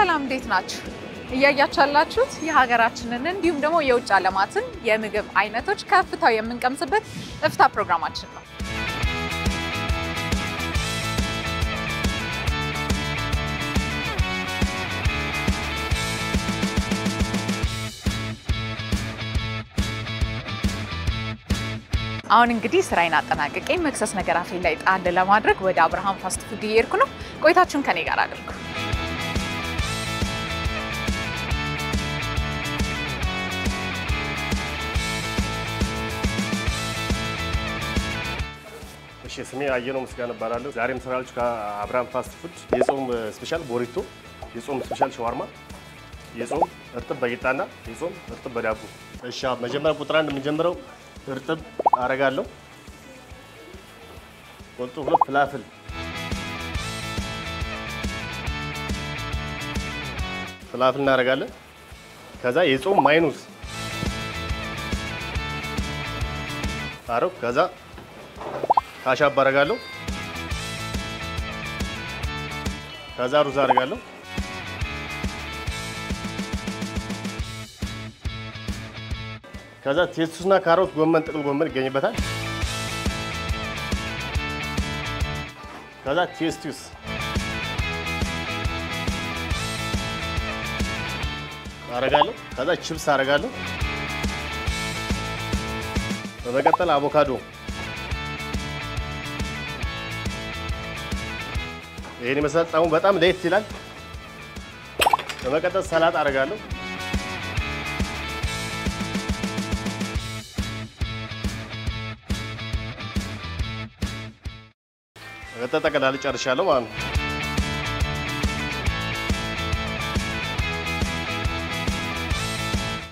ሰላም እንዴት ናችሁ? እያያቻላችሁት የሀገራችንን እንዲሁም ደግሞ የውጭ ዓለማትን የምግብ አይነቶች ከፍታው የምንቀምስበት እፍታ ፕሮግራማችን ነው። አሁን እንግዲህ ስራዬን አጠናቅቄ መክሰስ ነገር አፌ ላይ ጣል ለማድረግ ወደ አብርሃም ፋስት ፉድ እየሄድኩ ነው። ቆይታችሁን ከኔ ጋር አድርጉ። እሺ ስሜ አየነው ምስጋና እባላለሁ። ዛሬም ስራላችሁ ከአብርሃም ፋስት ፉድ የጾም ስፔሻል ቦሪቶ፣ የጾም ስፔሻል ሸዋርማ፣ የጾም እርጥብ በቂጣና የጾም እርጥብ በዳቦ። እሺ መጀመሪያ ቁጥር 1 የምንጀምረው እርጥብ አረጋለሁ። ቁጥር 2 ፍላፍል፣ ፍላፍል እናረጋለን። ከዛ የጾም ማይኑስ አረው። ከዛ ካሻብ አረጋለሁ። ከዛ ሩዝ አረጋለሁ። ከዛ ቴስቱስና ካሮት፣ ጎመን፣ ጥቅል ጎመን ይገኝበታል። ከዛ ቴስቱስ አረጋለሁ። ከዛ ቺፕስ አረጋለሁ። በመቀጠል አቮካዶ፣ ይሄን መሰል ጣሙ በጣም ለየት ይላል። በመቀጠል ሰላጣ አረጋለሁ። ተጠቅላላ ጨርሻለሁ ማለት ነው።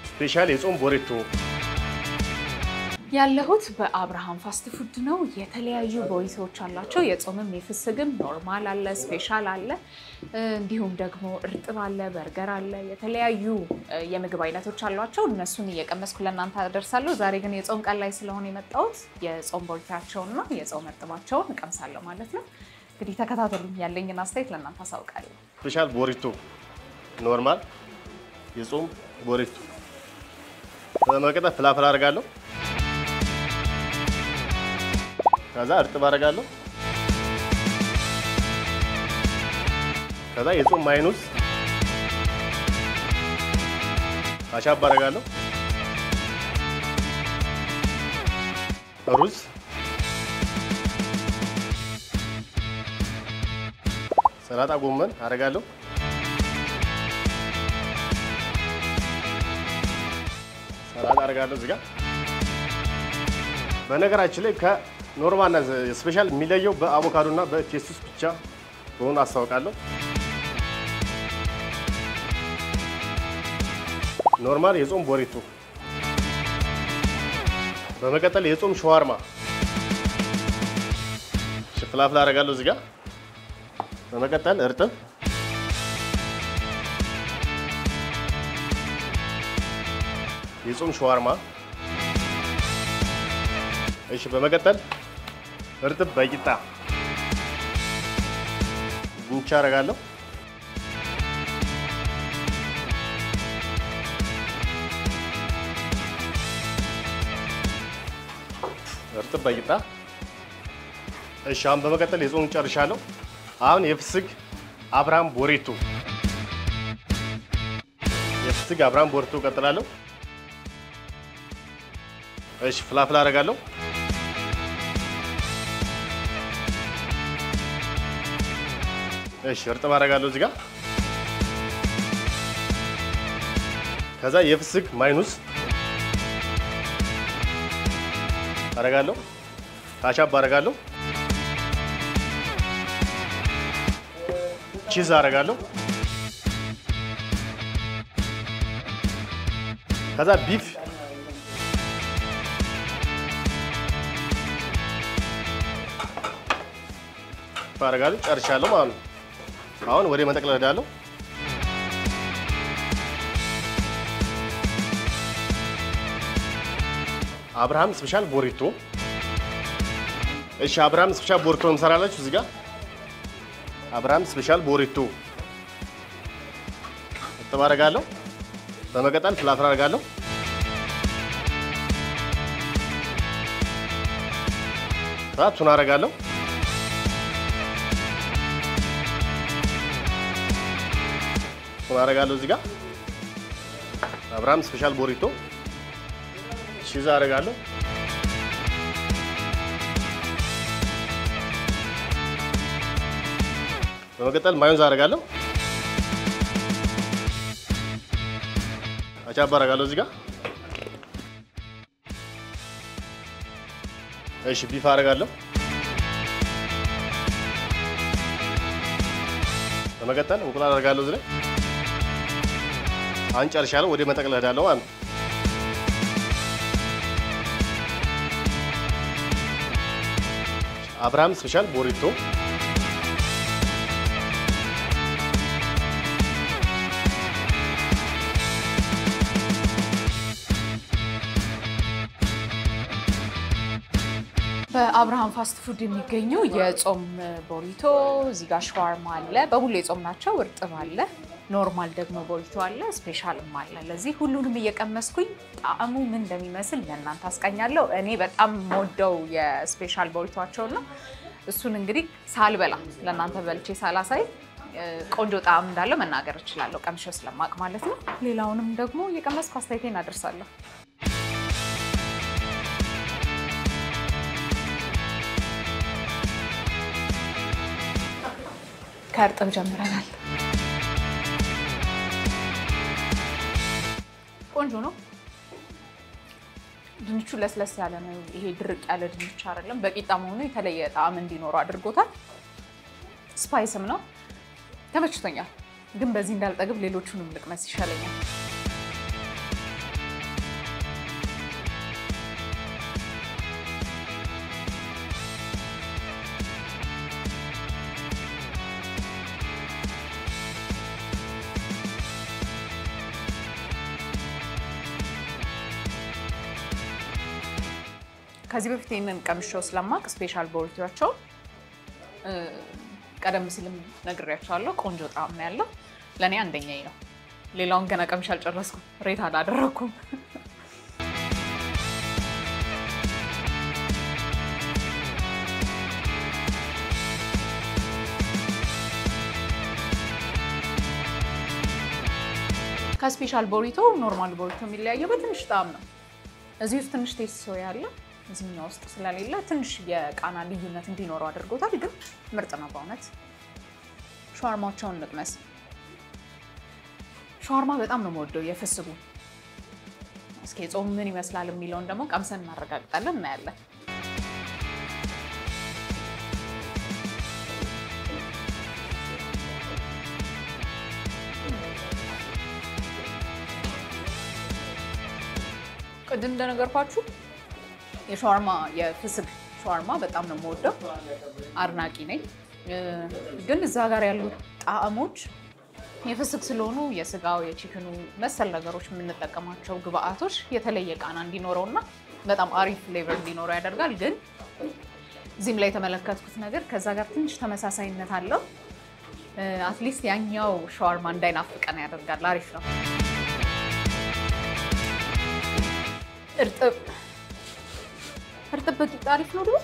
ስፔሻል የጾም ቦሪቶ ያለሁት በአብርሃም ፋስት ፉድ ነው። የተለያዩ ቦሪቶዎች አላቸው። የጾምም የፍስግም ኖርማል አለ፣ ስፔሻል አለ፣ እንዲሁም ደግሞ እርጥብ አለ፣ በርገር አለ። የተለያዩ የምግብ አይነቶች አሏቸው። እነሱን እየቀመስኩ ለእናንተ አደርሳለሁ። ዛሬ ግን የጾም ቀን ላይ ስለሆነ የመጣሁት የጾም ቦሪታቸውንና የጾም እርጥባቸውን እቀምሳለሁ ማለት ነው። እንግዲህ ተከታተሉኝ። ያለኝን አስተያየት ለእናንተ አሳውቃለሁ። ስፔሻል ቦሪቶ፣ ኖርማል የጾም ቦሪቶ። በመቀጠል ፍላፍል አደርጋለሁ። ከዛ እርጥብ አደርጋለሁ። ከዛ የጾም ማይኑስ ካሻብ አደርጋለሁ። ሩዝ፣ ሰላጣ፣ ጎመን አደርጋለሁ። ሰላጣ አደርጋለሁ እዚህ ጋር። በነገራችን ላይ ከኖርማልና ስፔሻል የሚለየው በአቮካዶና በቴስቱስ ብቻ ሆኖ አስታውቃለሁ። ኖርማል የጾም ቦሪቶ። በመቀጠል የጾም ሸዋርማ፣ ፍላፍል አደርጋለሁ እዚህ ጋር። በመቀጠል እርጥብ፣ የጾም ሸዋርማ። እሺ በመቀጠል እርጥብ በቂጣ ጉንቻ አደርጋለሁ። እርጥብ በቂጣ። እሺ አሁን በመቀጠል የጾም ጨርሻለሁ። አሁን የፍስግ አብርሃም ቦሪቶ፣ የፍስግ አብርሃም ቦሪቶ እቀጥላለሁ። እሺ ፍላፍል አደርጋለሁ። እሺ እርጥብ አደርጋለሁ እዚህ ጋር። ከዛ የፍስግ ማይኑስ አደርጋለሁ። ካሻብ አደርጋለሁ። ቺዝ አደርጋለሁ። ከዛ ቢፍ አደርጋለሁ። ጨርሻለሁ ማለት ነው። አሁን ወደ መጠቅለል እሄዳለሁ። አብርሃም ስፔሻል ቦሪቶ። እሺ አብርሃም ስፔሻል ቦሪቶ እንሰራላችሁ እዚህ ጋር አብርሃም ስፔሻል ቦሪቶ እርጥብ አደርጋለሁ። በመቀጠል ፍላፍር አደርጋለሁ። ቱና አደርጋለሁ። ቱና አደርጋለሁ እዚህ ጋር አብርሃም ስፔሻል ቦሪቶ ቺዝ አደርጋለሁ። በመቀጠል ማዮኔዝ አደርጋለሁ። አቻባ አደርጋለሁ እዚህ ጋር። እሺ ቢፍ አደርጋለሁ። በመቀጠል እንቁላል አደርጋለሁ እዚህ ላይ። አሁን ጨርሻለሁ። ወደ መጠቅለል እሄዳለሁ ማለት ነው። አብርሃም ስፔሻል ቦሪቶ በአብርሃም ፋስት ፉድ የሚገኘው የጾም ቦሪቶ እዚህ ጋር ሸዋርማ አለ። በሁሉ የጾም ናቸው። እርጥብ አለ፣ ኖርማል ደግሞ ቦሪቶ አለ፣ ስፔሻልም አለ። ለዚህ ሁሉንም እየቀመስኩኝ ጣዕሙ ምን እንደሚመስል ለእናንተ አስቃኛለሁ። እኔ በጣም ሞደው የስፔሻል ቦሪቶአቸው ነው። እሱን እንግዲህ ሳልበላ ለእናንተ በልቼ ሳላሳይ ቆንጆ ጣዕም እንዳለው መናገር እችላለሁ፣ ቀምሼው ስለማቅ ማለት ነው። ሌላውንም ደግሞ እየቀመስኩ አስተያየቴን አደርሳለሁ። ከእርጥብ ጀምረናል። ቆንጆ ነው። ድንቹ ለስለስ ያለ ነው። ይሄ ድርቅ ያለ ድንች አይደለም። በቂጣ መሆኑ የተለየ ጣዕም እንዲኖረው አድርጎታል። ስፓይስም ነው። ተመችቶኛል። ግን በዚህ እንዳልጠግብ ሌሎቹንም ልቅመስ ይሻለኛል። ከዚህ በፊት ይሄንን ቀምሼው ስለማቅ ስፔሻል ቦሪቶአቸው ቀደም ሲልም ነግሬያቸዋለሁ። ቆንጆ ጣዕም ነው ያለው። ለኔ አንደኛዬ ነው። ሌላውን ገና ቀምሼ አልጨረስኩም። ሬት አላደረኩም። ከስፔሻል ቦሪቶ ኖርማል ቦሪቶ የሚለያየው በትንሽ ጣዕም ነው። እዚህ ውስጥ ትንሽ ቴስት ሶያ አለ። እዚህኛው ውስጥ ስለሌለ ትንሽ የቃና ልዩነት እንዲኖረው አድርጎታል። ግን ምርጥ ነው በእውነት። ሻዋርማቸውን እንቅመስ። ሻዋርማ በጣም ነው የምወደው የፍስጉ። እስኪ ጾም ምን ይመስላል የሚለውን ደግሞ ቀምሰን እናረጋግጣለን፣ እናያለን። ቅድም እንደነገርኳችሁ የሻዋርማ የፍስግ ሻዋርማ በጣም ነው የምወደው፣ አድናቂ ነኝ። ግን እዛ ጋር ያሉት ጣዕሞች የፍስግ ስለሆኑ የስጋው የቺክኑ መሰል ነገሮች የምንጠቀማቸው ግብአቶች የተለየ ቃና እንዲኖረውና በጣም አሪፍ ፍሌቨር እንዲኖረው ያደርጋል። ግን እዚህም ላይ የተመለከትኩት ነገር ከዛ ጋር ትንሽ ተመሳሳይነት አለው። አትሊስት ያኛው ሻዋርማ እንዳይናፍቀን ያደርጋል። አሪፍ ነው። እርጥብ በቂጣ አሪፍ ነው ደግሞ።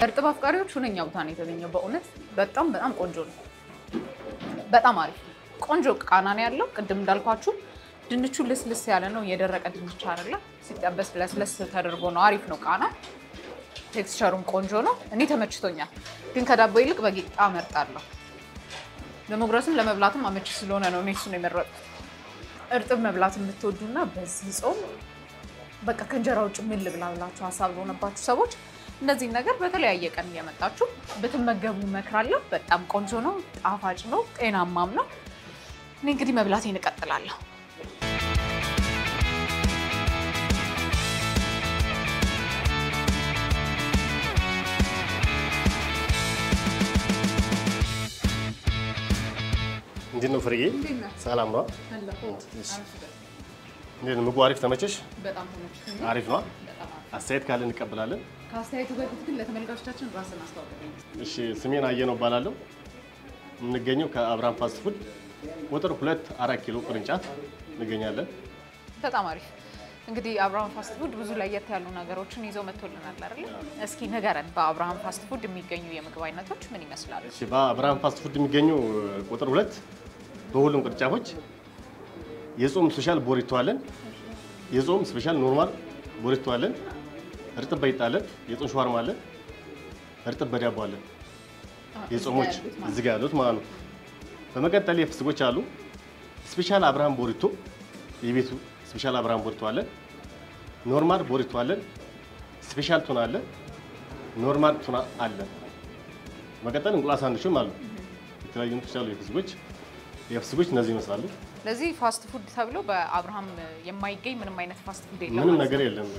እርጥብ አፍቃሪዎች ሁነኛ ቦታ ነው የተገኘው። በእውነት በጣም ቆንጆ ነው። በጣም አሪፍ ቆንጆ ቃና ነው ያለው። ቅድም እንዳልኳችሁ ድንቹ ልስልስ ያለ ነው፣ የደረቀ ድንች አይደለም። ሲጠበስ ለስለስ ተደርጎ ነው። አሪፍ ነው ቃና። ቴክስቸሩም ቆንጆ ነው። እኔ ተመችቶኛል። ግን ከዳቦ ይልቅ በቂጣ እመርጣለሁ። ለመጉረስም ለመብላትም አመቺ ስለሆነ ነው እኔ እሱን የመረጥኩት። እርጥብ መብላት የምትወዱና በዚህ ጾም በቃ ከእንጀራ ውጭ ምን ልብላ ብላችሁ ሀሳብ ለሆነባችሁ ሰዎች እነዚህን ነገር በተለያየ ቀን እየመጣችሁ ብትመገቡ እመክራለሁ። በጣም ቆንጆ ነው፣ ጣፋጭ ነው፣ ጤናማም ነው። እኔ እንግዲህ መብላቴን እቀጥላለሁ። እንዴት ነው ፍርዬ? ሰላም ነው? እንዴት ምግቡ አሪፍ ተመቸሽ? በጣም ተመችቶኛል። አሪፍ ነው። አስተያየት ካለ እንቀበላለን። ከአስተያየቱ በፊት ግን ለተመልካቾቻችን ራስን አስተዋውቀኝ። እሺ ስሜን አየነው እባላለሁ። የምንገኘው ከአብርሃም ፋስት ፉድ ቁጥር 2 4 ኪሎ ቅርንጫፍ እንገኛለን። በጣም አሪፍ። እንግዲህ አብርሃም ፋስት ፉድ ብዙ ለየት ያሉ ነገሮችን ይዞ መጥቶልናል አይደል? እስኪ ንገረን፣ በአብርሃም ፋስት ፉድ የሚገኙ የምግብ አይነቶች ምን ይመስላሉ? እሺ በአብርሃም ፋስት ፉድ የሚገኙ ቁጥር 2 በሁሉም ቅርንጫፎች የጾም ስፔሻል ቦሪቶ አለን። የጾም ስፔሻል ኖርማል ቦሪቶ አለን። እርጥብ በይጣ አለን። የጾም ሸዋርማ አለን። እርጥብ በዳቦ አለን። የጾሞች እዚህ ጋር ያሉት ማለት ነው። በመቀጠል የፍስጎች አሉ። ስፔሻል አብርሃም ቦሪቶ የቤቱ ስፔሻል አብርሃም ቦሪቶ አለን። ኖርማል ቦሪቶ አለን። ስፔሻል ቱና አለን። ኖርማል ቱና አለን። በመቀጠል እንቁላል ሳንዱችም አሉ። የተለያዩ እንትች አሉ። የፍስጎች እነዚህ ይመስላሉ። ለዚህ ፋስት ፉድ ተብሎ በአብርሃም የማይገኝ ምንም አይነት ፋስት ፉድ የለም። ምንም ነገር የለም።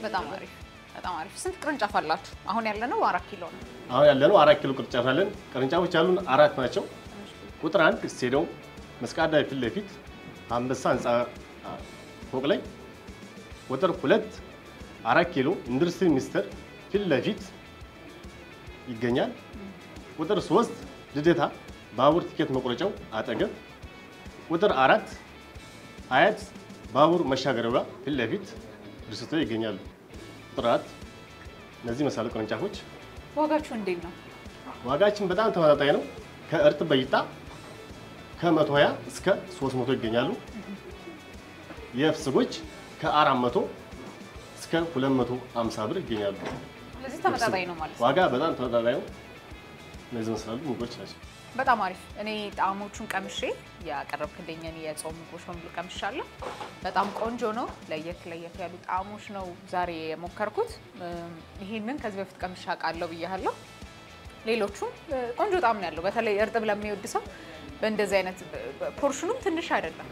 በጣም አሪፍ፣ በጣም አሪፍ። ስንት ቅርንጫፍ አላችሁ? አሁን ያለነው 4 ኪሎ ነው። አሁን ያለነው 4 ኪሎ ቅርንጫፍ አለን። ቅርንጫፎች ያሉን 4 ናቸው። ቁጥር 1 ስቴዲየም መስቃዳ ፊት ለፊት አንበሳ ህንፃ ፎቅ ላይ፣ ቁጥር 2 4 ኪሎ ኢንዱስትሪ ሚኒስቴር ፊት ለፊት ይገኛል። ቁጥር 3 ልደታ ባቡር ቲኬት መቁረጫው አጠገብ፣ ቁጥር 4 ሀያት ባቡር መሻገሪያ ፊት ለፊት ድርጅቶ ይገኛሉ። ቁጥር 4 እነዚህ መሳለ ቅርንጫፎች። ዋጋችሁ እንዴት ነው? ዋጋችን በጣም ተመጣጣኝ ነው። ከእርጥብ በይጣ ከ120 እስከ 300 ይገኛሉ። የፍስጎች ከ400 እስከ 250 ብር ይገኛሉ። ስለዚህ ተመጣጣኝ ነው ማለት ነው። ዋጋ በጣም ተመጣጣኝ ነው። እነዚህ መሰሉ ምግቦች ናቸው። በጣም አሪፍ። እኔ ጣዕሞቹን ቀምሼ ያቀረብክልኝን የጾም ምግቦች በሙሉ ቀምሻለሁ። በጣም ቆንጆ ነው። ለየት ያሉ ጣዕሞች ነው ዛሬ የሞከርኩት። ይሄንን ከዚህ በፊት ቀምሼ አውቃለሁ ብያለሁ። ሌሎቹም ቆንጆ ጣዕም ነው ያለው። በተለይ እርጥብ ለሚወድ ሰው በእንደዚህ አይነት ፖርሽኑም ትንሽ አይደለም።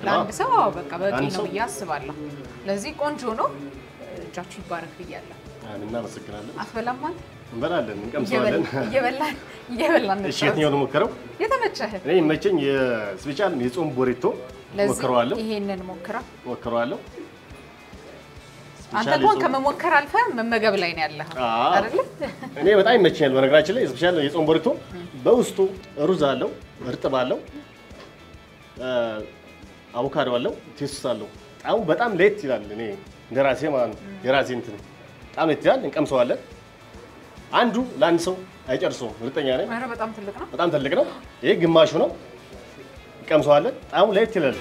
ለአንድ ሰው በቃ በቂ ነው ብዬ አስባለሁ። ለዚህ ቆንጆ ነው። እጃችሁ ይባረክ ብያለሁ። እናመሰግናለን። አትበላም ማለት እንበላለን፣ እንቀምሰዋለን። እየበላን ነው። እሺ የትኛው ነው ሞከረው? የተመቸህ? እኔ ይመቸኝ የስፔሻል የጾም ቦሪቶ ሞከረዋለሁ። ይሄንን ሞከረዋለሁ። አንተ እንኳን ከመሞከር አልፈህ መመገብ ላይ ነው ያለህ አይደል? እኔ በጣም ይመቸኛል። በነገራችን ላይ ስፔሻል የጾም ቦሪቶ በውስጡ ሩዝ አለው፣ እርጥብ አለው፣ አቮካዶ አለው፣ ቴስት አለው። ጣዕሙ በጣም ለየት ይላል። እኔ እንደራሴ ማለት ነው የራሴ እንትን በጣም ለየት ይላል። እንቀምሰዋለን። አንዱ ለአንድ ሰው አይጨርሰውም፣ እርግጠኛ ነኝ። ኧረ በጣም ትልቅ ነው። በጣም ትልቅ ነው። ይሄ ግማሹ ነው። እንቀምሰዋለን። ጣዕሙ ለየት ይላል።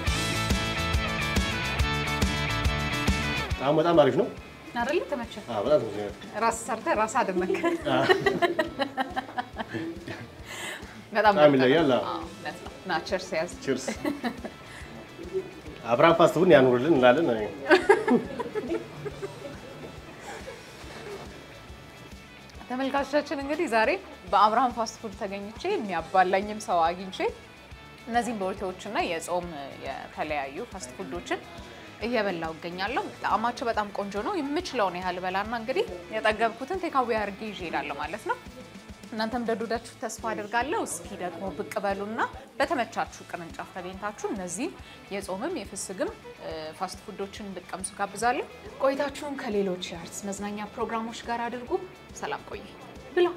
ጣዕሙ በጣም አሪፍ ነው አይደል? ተመቸህ? በጣም ተመቸኝ። ራስ ሰርተህ ራስ አደመክ። በጣም ይለያል። ና ቸርስ ያዝ። ቸርስ። አብርሃም ፋስት ፉድ ያኑርልን እንላለን። ተመልካቾቻችን እንግዲህ ዛሬ በአብርሃም ፋስት ፉድ ተገኝቼ የሚያባላኝም ሰው አግኝቼ እነዚህን ቦሪቶዎችና የጾም የተለያዩ ፋስት ፉዶችን እየበላው እገኛለሁ። ጣዕማቸው በጣም ቆንጆ ነው። የምችለውን ያህል በላና እንግዲህ የጠገብኩትን ቴካዊ አድርጌ ይዤ እሄዳለሁ ማለት ነው። እናንተም እንደወደዳችሁ ተስፋ አድርጋለሁ። እስኪ ደግሞ ብቅ በሉና በተመቻችሁ ቅርንጫፍ ተገኝታችሁ እነዚህ የጾምም የፍስግም ፋስት ፉዶችን እንድትቀምሱ ጋብዛለሁ። ቆይታችሁን ከሌሎች የአርትስ መዝናኛ ፕሮግራሞች ጋር አድርጉ። ሰላም ቆይ ብላ